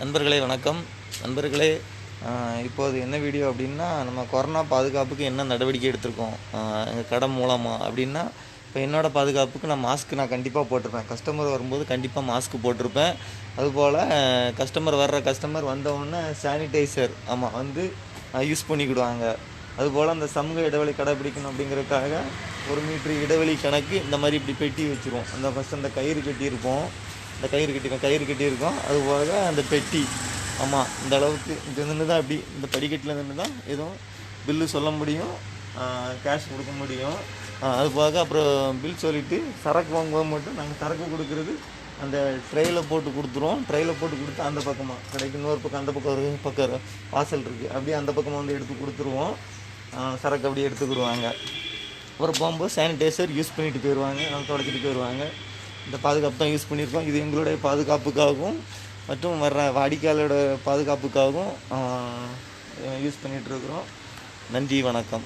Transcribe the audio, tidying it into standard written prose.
நண்பர்களே வணக்கம். நண்பர்களே, இப்போது என்ன வீடியோ அப்படின்னா, நம்ம கொரோனா பாதுகாப்புக்கு என்ன நடவடிக்கை எடுத்திருக்கோம் எங்கள் கடை மூலமாக அப்படின்னா, இப்போ என்னோடய பாதுகாப்புக்கு நான் கண்டிப்பாக போட்டிருப்பேன். கஸ்டமர் வரும்போது கண்டிப்பாக மாஸ்க் போட்டிருப்பேன். அதுபோல் கஸ்டமர் வந்தவுடனே சானிடைசர் வந்து யூஸ் பண்ணிக்கிடுவாங்க. அதுபோல் அந்த சமூக இடைவெளி கடைப்பிடிக்கணும் அப்படிங்கிறதுக்காக 1 மீட்ரு இடைவெளி கணக்கு இந்த மாதிரி இப்படி பெட்டி வச்சுருவோம். ஃபஸ்ட்டு அந்த கயிறு கட்டியிருப்போம். கயிறு கட்டியிருக்கோம். அதுபோக அந்த பெட்டி இந்த அளவுக்கு இது நின்று தான் இப்படி இந்த படிக்கட்டில் நின்று தான் எதுவும் பில்லு சொல்ல முடியும், கேஷ் கொடுக்க முடியும். அதுபோக அப்புறம் பில் சொல்லிவிட்டு சரக்கு வாங்கும்போது மட்டும் நாங்கள் சரக்கு கொடுக்குறது அந்த ட்ரெயில் போட்டு கொடுத்துருவோம். ட்ரெயில் போட்டு கொடுத்து அந்த பக்கமாக கடைக்கு இன்னொரு பக்கம் அந்த பக்கம் ஒரு பக்கம் வாசல் இருக்குது, அப்படியே அந்த பக்கமாக வந்து எடுத்து கொடுத்துருவோம். சரக்கு அப்படியே எடுத்துக்கிடுவாங்க. அப்புறம் போகும்போது சானிடைசர் யூஸ் பண்ணிட்டு போயிடுவாங்க, தொடச்சிட்டு போயிடுவாங்க. இந்த பாதுகாப்பு தான் யூஸ் பண்ணியிருக்கோம். இது எங்களுடைய பாதுகாப்புக்காகவும் மற்றும் வர்ற வாடிக்கையாளரோட பாதுகாப்புக்காகவும் யூஸ் பண்ணிகிட்ருக்குறோம். நன்றி, வணக்கம்.